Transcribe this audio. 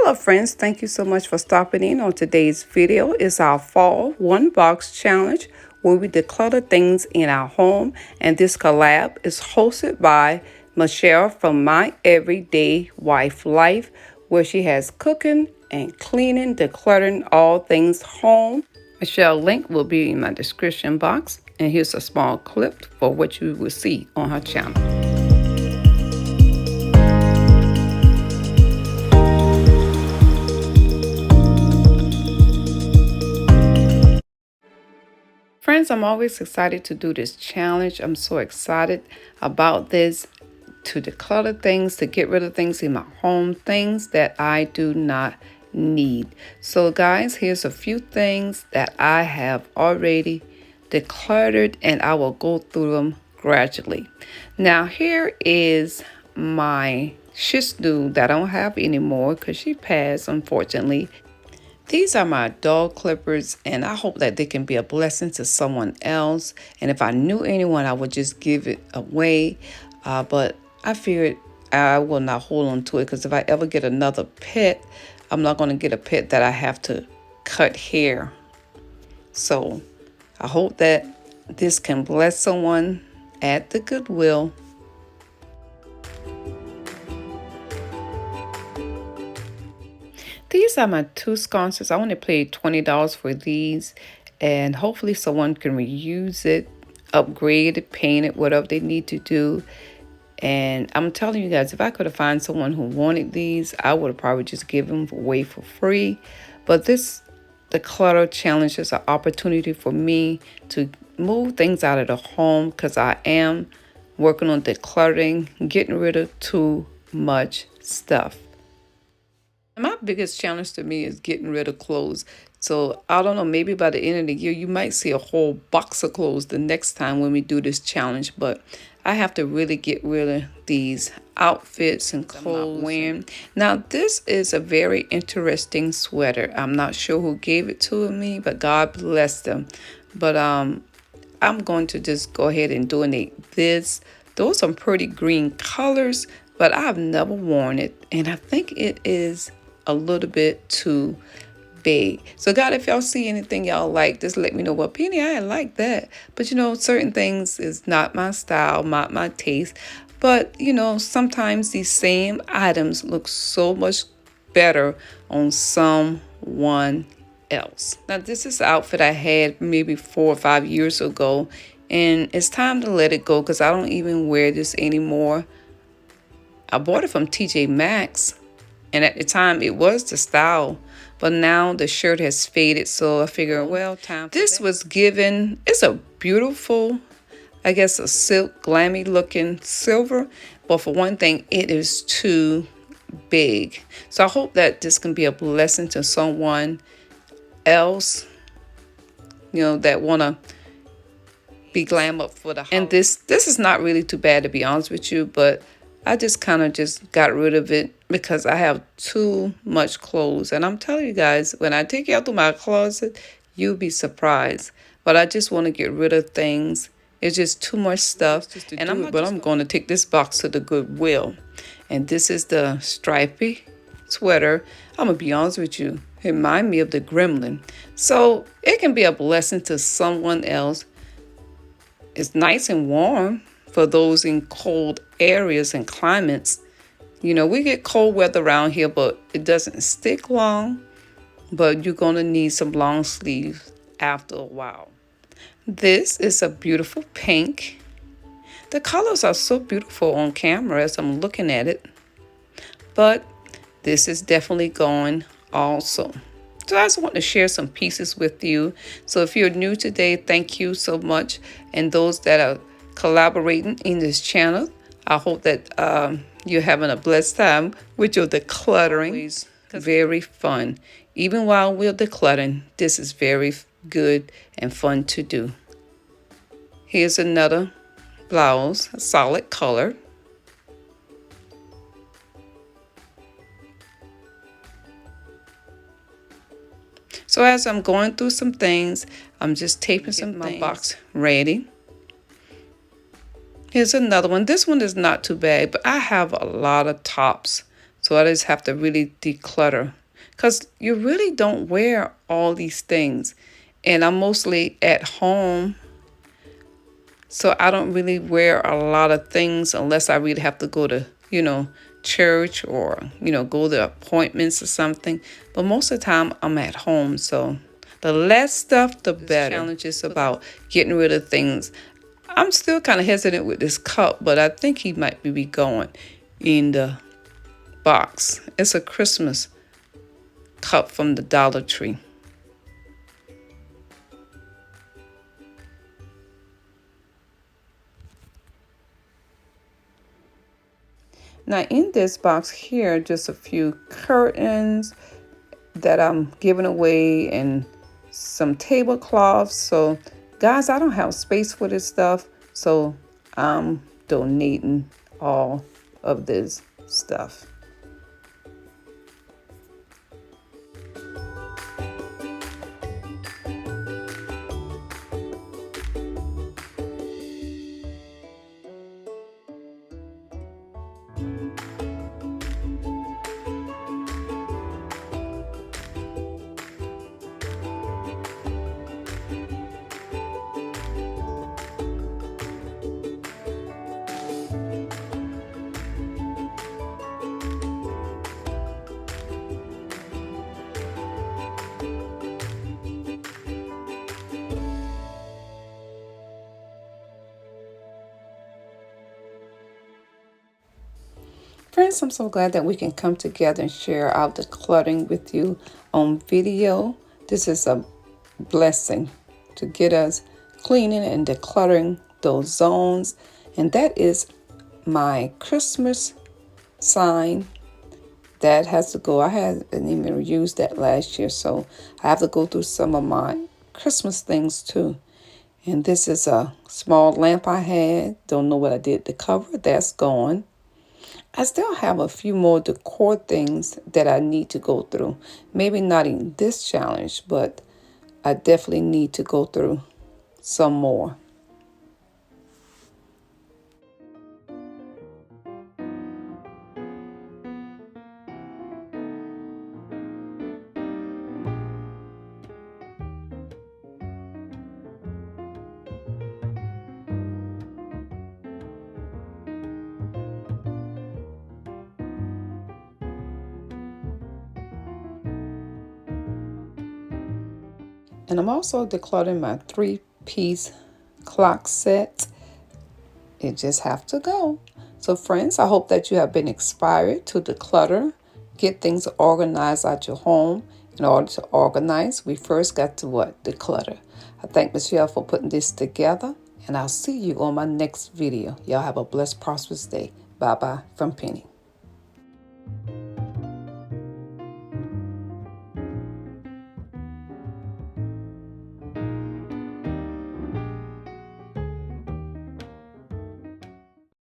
Hello friends, thank you so much for stopping in on today's video. It's our fall one box challenge where we declutter things in our home, and this collab is hosted by Michelle from My Everyday Wife Life, where she has cooking and cleaning, decluttering all things home. Michelle's link will be in my description box, and here's a small clip for what you will see on her channel. Friends, I'm always excited to do this challenge. I'm so excited about this, to declutter things, to get rid of things in my home, things that I do not need. So guys, here's a few things that I have already decluttered, and I will go through them gradually. Now here is my Shih Tzu that I don't have anymore because she passed, unfortunately. These are my dog clippers, and I hope that they can be a blessing to someone else. And if I knew anyone, I would just give it away. But I figured I will not hold on to it, because if I ever get another pet, I'm not going to get a pet that I have to cut hair. So I hope that this can bless someone at the Goodwill. These are my two sconces. I only paid $20 for these, and hopefully someone can reuse it, upgrade it, paint it, whatever they need to do. And I'm telling you guys, if I could have found someone who wanted these, I would have probably just given them away for free. But this declutter challenge is an opportunity for me to move things out of the home, because I am working on decluttering, getting rid of too much stuff. My biggest challenge to me is getting rid of clothes. So I don't know, maybe by the end of the year, you might see a whole box of clothes the next time when we do this challenge. But I have to really get rid of these outfits and clothes I'm wearing. Now, this is a very interesting sweater. I'm not sure who gave it to me, but God bless them. But I'm going to just go ahead and donate this. Those are some pretty green colors, but I've never worn it, and I think it is a little bit too big. So God, if y'all see anything y'all like, just let me know. Well, Penny, I like that, but you know, certain things is not my style, not my taste. But you know, sometimes these same items look so much better on someone else. Now, this is the outfit I had maybe 4 or 5 years ago, and it's time to let it go, because I don't even wear this anymore. I bought it from TJ Maxx, and at the time it was the style, but now the shirt has faded, so I figured, well, time for this. Was given, it's a beautiful, I guess, a silk glammy looking silver, but for one thing, it is too big. So I hope that this can be a blessing to someone else, you know, that want to be glam up for the house. And this is not really too bad, to be honest with you, but I just kind of just got rid of it because I have too much clothes. And I'm telling you guys, when I take you out to my closet, you'll be surprised. But I just want to get rid of things. It's just too much stuff. And I'm going to take this box to the Goodwill. And this is the stripy sweater. I'm going to be honest with you. It reminds me of the Gremlin. So it can be a blessing to someone else. It's nice and warm for those in cold areas and climates. You know, we get cold weather around here, but it doesn't stick long. But you're going to need some long sleeves after a while. This is a beautiful pink. The colors are so beautiful on camera as I'm looking at it. But this is definitely going also. So I just want to share some pieces with you. So if you're new today, thank you so much. And those that are collaborating in this channel, I hope that you're having a blessed time with your decluttering. It's very fun. Even while we're decluttering, this is very good and fun to do. Here's another blouse, a solid color. So as I'm going through some things, I'm just taping some things. My box ready. Here's another one. This one is not too bad, but I have a lot of tops. So I just have to really declutter because you really don't wear all these things. And I'm mostly at home, so I don't really wear a lot of things unless I really have to go to, church or, go to appointments or something. But most of the time I'm at home, so the less stuff, the better. This challenge is about getting rid of things. I'm still kind of hesitant with this cup, but I think he might be going in the box. It's a Christmas cup from the Dollar Tree. Now in this box here, just a few curtains that I'm giving away and some tablecloths. So guys, I don't have space for this stuff, so I'm donating all of this stuff. Friends, I'm so glad that we can come together and share our decluttering with you on video. This is a blessing to get us cleaning and decluttering those zones. And that is my Christmas sign. That has to go. I hadn't even used that last year, so I have to go through some of my Christmas things too. And this is a small lamp I had. Don't know what I did to cover. That's gone. I still have a few more decor things that I need to go through. Maybe not in this challenge, but I definitely need to go through some more. And I'm also decluttering my 3-piece clock set. It just have to go. So friends, I hope that you have been inspired to declutter, get things organized at your home. In order to organize, we first got to what? Declutter. I thank Michelle for putting this together, and I'll see you on my next video. Y'all have a blessed, prosperous day. Bye-bye from Penny.